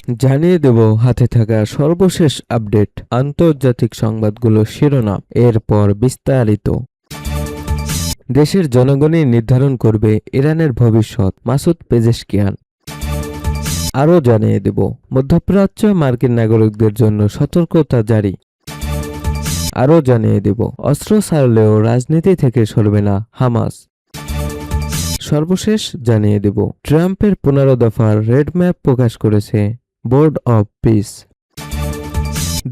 জানিয়ে দেব হাতে থাকা সর্বশেষ আপডেট, আন্তর্জাতিক সংবাদগুলো শিরোনাম, এরপর বিস্তারিত। দেশের জনগণই নির্ধারণ করবে ইরানের ভবিষ্যৎ, মাসুদ পেজেশকিয়ান। আরও জানিয়ে দেব, মধ্যপ্রাচ্য মার্কিন নাগরিকদের জন্য সতর্কতা জারি। আরও জানিয়ে দেব, অস্ত্র ছাড়লেও রাজনীতি থেকে সরবে না হামাস। সর্বশেষ জানিয়ে দেব, ট্রাম্পের 15 দফার রেডম্যাপ প্রকাশ করেছে বোর্ড অব পিস।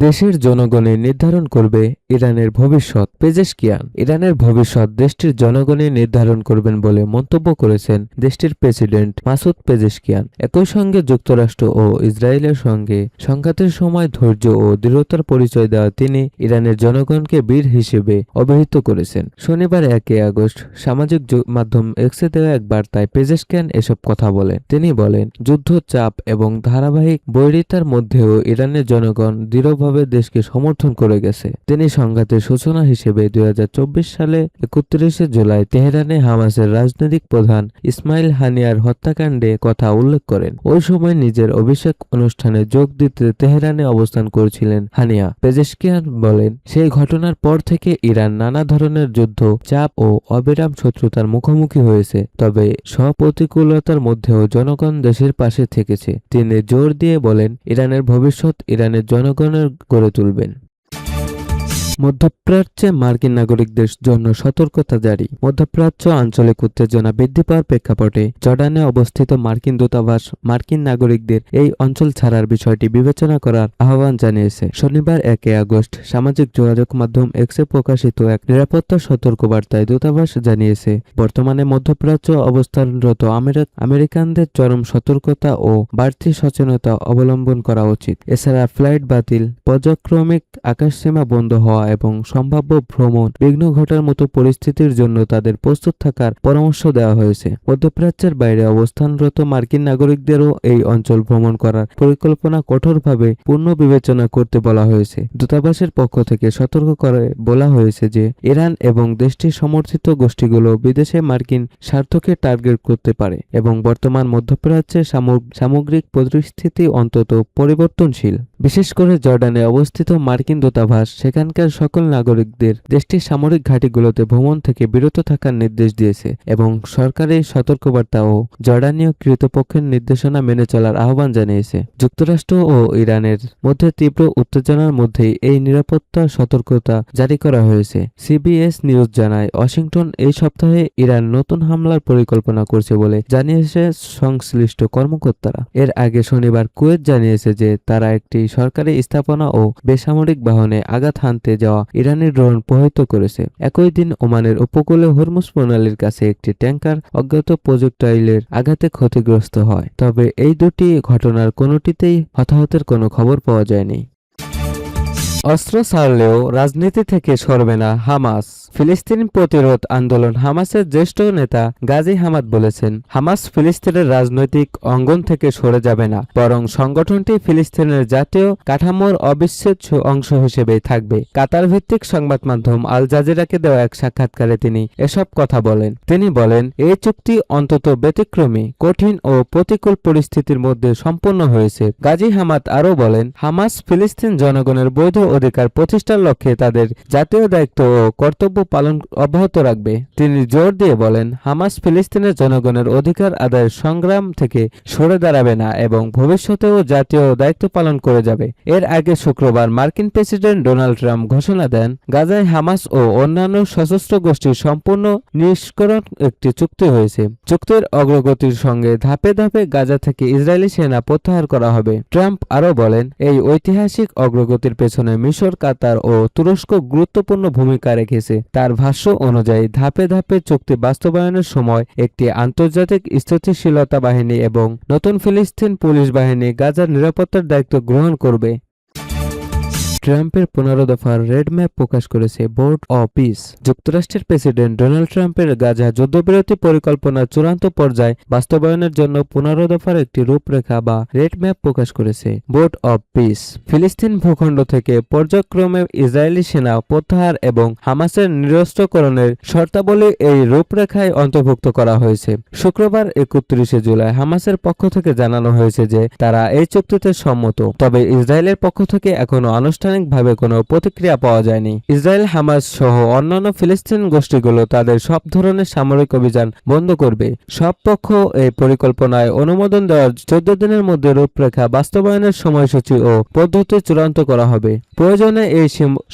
দেশের জনগণই নির্ধারণ করবে ইরানের ভবিষ্যৎ, পেজেশকিয়ান। ইরানের ভবিষ্যৎ দেশটির জনগণই নির্ধারণ করবেন বলে মন্তব্য করেছেন দেশটির প্রেসিডেন্ট মাসুদ পেজেশকিয়ান। একই সঙ্গে যুক্তরাষ্ট্র ও ইসরায়েলের সঙ্গে সংঘাতের সময় ধৈর্য ও দৃঢ়তার পরিচয় দেওয়া তিনি ইরানের জনগণকে বীর হিসেবে অভিহিত করেছেন। শনিবার 1 আগস্ট সামাজিক মাধ্যম এক্সে দেওয়া এক বার্তায় পেজেশকিয়ান এসব কথা বলেন। তিনি বলেন, যুদ্ধ, চাপ এবং ধারাবাহিক বৈরিতার মধ্যেও ইরানের জনগণ দৃঢ়ভাবে দেশকে সমর্থন করে গেছে। তিনি সংঘাতের সূচনা হিসেবে 2024 সালে 31 জুলাই তেহরানে হামাসের রাজনৈতিক প্রধান ইসমাইল হানিয়ার হত্যাকাণ্ডে কথা উল্লেখ করেন। ওই সময় নিজের অভিষেক অনুষ্ঠানে যোগ দিতে তেহরানে অবস্থান করছিলেন হানিয়া। পেজেশকিয়ান বলেন, সেই ঘটনার পর থেকে ইরান নানা ধরনের যুদ্ধ, চাপ ও অবিরাম শত্রুতার মুখোমুখি হয়েছে। তবে সব প্রতিকূলতার মধ্যেও জনগণ দেশের পাশে থেকেছে। তিনি জোর দিয়ে বলেন, ইরানের ভবিষ্যৎ ইরানের জনগণের গড়ে তুলবেন। মধ্যপ্রাচ্যে মার্কিন নাগরিকদের জন্য সতর্কতা জারি। মধ্যপ্রাচ্য আঞ্চলিক উত্তেজনা বৃদ্ধি পাওয়ার প্রেক্ষাপটে জর্ডানে অবস্থিত মার্কিন দূতাবাস মার্কিন নাগরিকদের এই অঞ্চল ছাড়ার বিষয়টি বিবেচনা করার আহ্বান জানিয়েছে। শনিবার 1 আগস্ট সামাজিক যোগাযোগ মাধ্যম এক্সে প্রকাশিত এক নিরাপত্তা সতর্কবার্তায় দূতাবাস জানিয়েছে, বর্তমানে মধ্যপ্রাচ্য অবস্থানরত আমেরিকানদের চরম সতর্কতা ও বাড়তি সচেতনতা অবলম্বন করা উচিত। এছাড়া ফ্লাইট বাতিল, পর্যায়ক্রমিক আকাশসীমা বন্ধ হওয়া এবং সম্ভাব্য ভ্রমণ বিঘ্ন ঘটার মতো পরিস্থিতির জন্য তাদের প্রস্তুত থাকার পরামর্শ দেওয়া হয়েছে। মধ্যপ্রাচ্যের বাইরে অবস্থানরত মার্কিন নাগরিকদেরও এই অঞ্চল ভ্রমণ করার পরিকল্পনা কঠোরভাবে পুনর্বিবেচনা করতে বলা হয়েছে। দূতাবাসের পক্ষ থেকে সতর্ক করে বলা হয়েছে যে ইরান এবং দেশটির সমর্থিত গোষ্ঠীগুলো বিদেশে মার্কিন স্বার্থকে টার্গেট করতে পারে এবং বর্তমান মধ্যপ্রাচ্যের সামগ্রিক পরিস্থিতি অন্তত পরিবর্তনশীল। বিশেষ করে জর্ডানে অবস্থিত মার্কিন দূতাবাস সেখানকার সকল নাগরিকদের দেশটির সামরিক ঘাঁটিগুলোতে ভ্রমণ থেকে বিরত থাকার নির্দেশ দিয়েছে এবং সরকারি সতর্কবার্তা ও জর্ডানীয় কর্তৃপক্ষের নির্দেশনা মেনে চলার আহ্বান জানিয়েছে। যুক্তরাষ্ট্র ও ইরানের মধ্যে তীব্র উত্তেজনার মধ্যেই এই নিরাপত্তা সতর্কতা জারি করা হয়েছে। সিবিএস নিউজ জানায়, ওয়াশিংটন এই সপ্তাহে ইরান নতুন হামলার পরিকল্পনা করছে বলে জানিয়েছে সংশ্লিষ্ট কর্মকর্তারা। এর আগে শনিবার কুয়েত জানিয়েছে যে তারা একটি সরকারি স্থাপনা ও বেসামরিক বাহনে আঘাত হানতে যাওয়া ইরানি ড্রোন প্রভাবিত করেছে। একই দিন ওমানের উপকূলে হরমুজ প্রণালীর কাছে একটি ট্যাঙ্কার অজ্ঞাত প্রজেক্টাইলের আঘাতে ক্ষতিগ্রস্ত হয়। তবে এই দুটি ঘটনার কোনোটিতেই হতাহতের কোনো খবর পাওয়া যায়নি। অস্ত্র ছাড়লেও রাজনীতি থেকে সরবে না হামাস। ফিলিস্তিন প্রতিরোধ আন্দোলন হামাসের জ্যেষ্ঠ নেতা গাজী হামাদ বলেছেন, হামাস ফিলিস্তিনের রাজনৈতিক অঙ্গন থেকে সরে যাবে না, বরং সংগঠনটি ফিলিস্তিনের জাতীয় কাঠামোর অবিচ্ছেদ্য অংশ হিসেবেই থাকবে। কাতার ভিত্তিক সংবাদ মাধ্যম আল জাজিরাকে দেওয়া এক সাক্ষাৎকারে তিনি এসব কথা বলেন। তিনি বলেন, এই চুক্তি অন্তত ব্যতিক্রমী, কঠিন ও প্রতিকূল পরিস্থিতির মধ্যে সম্পন্ন হয়েছে। গাজী হামাদ আরও বলেন, হামাস ফিলিস্তিন জনগণের বৈধ অধিকার প্রতিষ্ঠার লক্ষ্যে তাদের জাতীয় দায়িত্ব ও কর্তব্য পালন অব্যাহত রাখবে। তিনি জোর দিয়ে বলেন, হামাস ফিলিস্তিনের জনগণের অধিকার আদায়ের সংগ্রাম থেকে সরে দাঁড়াবে না এবং ভবিষ্যতেও জাতীয় দায়িত্ব পালন করে যাবে। এর আগে শুক্রবার মার্কিন প্রেসিডেন্ট ডোনাল্ড ট্রাম্প ঘোষণা দেন, গাজায় হামাস ও অন্যান্য সশস্ত্র গোষ্ঠীর সম্পূর্ণ নিষ্করণ একটি চুক্তি হয়েছে। চুক্তির অগ্রগতির সঙ্গে ধাপে ধাপে গাজা থেকে ইসরায়েলি সেনা প্রত্যাহার করা হবে। ট্রাম্প আরও বলেন, এই ঐতিহাসিক অগ্রগতির পেছনে মিশর, কাতার ও তুরস্ক গুরুত্বপূর্ণ ভূমিকা রেখেছে। তার ভাষ্য অনুযায়ী ধাপে ধাপে চুক্তি বাস্তবায়নের সময় একটি আন্তর্জাতিক স্থিতিশীলতা বাহিনী এবং নতুন ফিলিস্তিন পুলিশ বাহিনী গাজার নিরাপত্তার দায়িত্ব গ্রহণ করবে। ট্রাম্পের 15 দফার রেড ম্যাপ প্রকাশ করেছে বোর্ড অব পিস। যুক্তরাষ্ট্রের প্রেসিডেন্ট ডোনাল্ড ট্রাম্পের গাজা যুদ্ধবিরতি পরিকল্পনার চূড়ান্ত পর্যায়ে বাস্তবায়নের জন্য 15 দফার একটি রূপরেখা বা রেড ম্যাপ প্রকাশ করেছে বোর্ড অব পিস। ফিলিস্তিন ভূখণ্ড থেকে পর্যায়ক্রমে ইসরায়েলি সেনা প্রত্যাহার এবং হামাসের নিরস্ত্রকরণের শর্তাবলী এই রূপরেখায় অন্তর্ভুক্ত করা হয়েছে। শুক্রবার 31 জুলাই হামাসের পক্ষ থেকে জানানো হয়েছে যে তারা এই চুক্তিতে সম্মত, তবে ইসরায়েলের পক্ষ থেকে এখনো আনুষ্ঠানিকভাবে কোনো প্রতিক্রিয়া পাওয়া যায়নি। ইসরায়েল হামাস সহ অন্যান্য ফিলিস্তিন গোষ্ঠীগুলো তাদের সব ধরনের সামরিক অভিযান বন্ধ করবে। সব পক্ষ এই পরিকল্পনায় অনুমোদন দেওয়ার 14 দিনের মধ্যে রূপরেখা বাস্তবায়নের সময়সূচি ও পদ্ধতি চূড়ান্ত করা হবে। প্রয়োজনে এই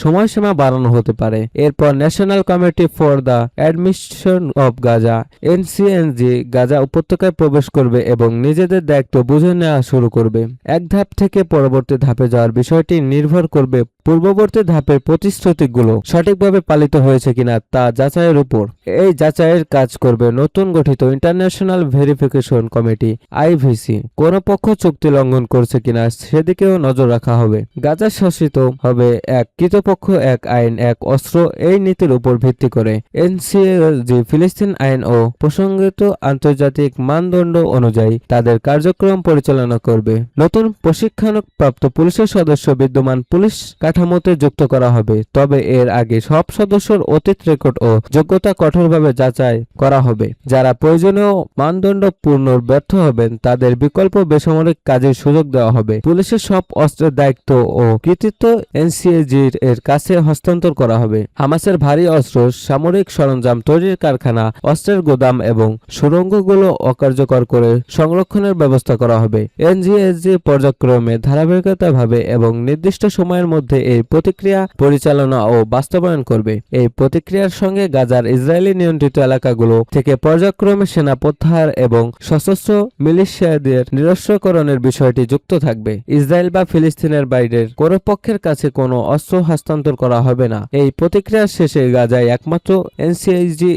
সময়সীমা বাড়ানো হতে পারে। এরপর national committee for the administration of Gaza NCNG Gaza উপত্যকায় প্রবেশ করবে এবং নিজেদের দায়িত্ব বুঝে নেওয়া শুরু করবে। এক ধাপ থেকে পরবর্তী ধাপে যাওয়ার বিষয়টি নির্ভর করবে পূর্ববর্তী ধাপের প্রতিশ্রুতিগুলো সঠিকভাবে পালিত হয়েছে কিনা তা যাচাইয়ের উপর। এই যাচাইয়ের কাজ করবে নতুন গঠিত ইন্টারন্যাশনাল ভেরিফিকেশন কমিটি আইভিসি। কোন পক্ষ চুক্তি লঙ্ঘন করছে কিনা সেদিকেও নজর রাখা হবে। গাজা শাসিত হবে এক কৃতপক্ষ এক আইন এক অস্ত্র এই নীতির উপর ভিত্তি করে এনসিএলজি ফিলিস্তিন আইন ও প্রসঙ্গিত আন্তর্জাতিক মানদণ্ড অনুযায়ী তাদের কার্যক্রম পরিচালনা করবে। নতুন প্রশিক্ষণপ্রাপ্ত পুলিশের সদস্য বিদ্যমান পুলিশ কাঠামোতে যুক্ত করা হবে, তবে এর আগে সব সদস্যর অতীত রেকর্ড ও যোগ্যতা কঠোরভাবে যাচাই করা হবে। যারা প্রয়োজনীয় মানদণ্ড পূর্ণ ব্যর্থ হবেন তাদের বিকল্প বেসামরিক কাজের সুযোগ দেওয়া হবে। পুলিশের সব অস্ত্রের দায়িত্ব ও কৃতিত্ব এনসিএজির এর কাছে হস্তান্তর করা হবে। হামাসের ভারী অস্ত্র, সামরিক সরঞ্জাম তৈরির কারখানা, অস্ত্রের গোদাম এবং সুড়ঙ্গগুলো অকার্যকর করে সংরক্ষণের ব্যবস্থা করা হবে। এনসিএজি পর্যায়ক্রমে ধারাবাহিকতাভাবে এবং নির্দিষ্ট সময়ের মধ্যে এই প্রতিক্রিয়া পরিচালনা ও বাস্তবায়ন করবে। এই প্রতিক্রিয়ার সঙ্গে গাজার ইসরায়েলি নিয়ন্ত্রিত এলাকাগুলো থেকে পর্যায়ক্রমে সেনা প্রত্যাহার এবং সশস্ত্র মিলিশিয়াদের নিরস্ত্রকরণের বিষয়টি যুক্ত থাকবে। ইসরায়েল বা ফিলিস্তিনের বাইরের কোনো পক্ষের কাছে কোনো অস্ত্র হস্তান্তর করা হবে না। এই প্রতিক্রিয়ার শেষে গাজায় একমাত্র এনসিএজি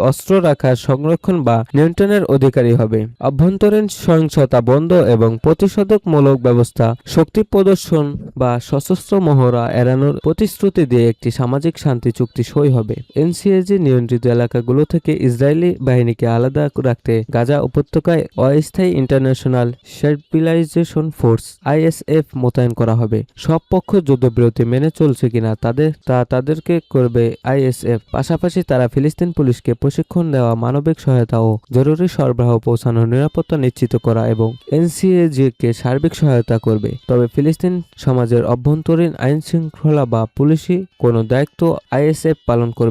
অস্ত্র রাখার সংরক্ষণ বা নিয়ন্ত্রণের অধিকারী হবে। অভ্যন্তরীণ সহিংসতা বন্ধ এবং প্রতিষেধকমূলক ব্যবস্থা, শক্তি প্রদর্শন বা সশস্ত্র মহড়া এড়ানোর প্রতিশ্রুতি দিয়ে একটি সামাজিক শান্তি চুক্তি সই হবে। এনসিএজি নিয়ন্ত্রিত এলাকাগুলো থেকে ইসরায়েলি বাহিনীকে আলাদা রাখতে গাজা উপত্যকায় অস্থায়ী ইন্টারন্যাশনাল স্ট্যাবিলাইজেশন ফোর্স আইএসএফ মোতায়েন করা হবে। সব পক্ষ যুদ্ধবিরতি মেনে চলছে কিনা তাদেরকে করবে আইএসএফ। পাশাপাশি তারা ফিলিস্তিন পুলিশকে প্রশিক্ষণ দেওয়া, মানবিক সহায়তা ও জরুরি সরবরাহ পৌঁছানোর নিরাপত্তা নিশ্চিত করা এবং এনসিএজি-কে সার্বিক সহায়তা করবে। তবে ফিলিস্তিন সমাজের অভ্যন্তরীণ আইনশৃঙ্খলা বা পুলিশি কোনো দায়িত্ব আইএসএফ পালন করবে।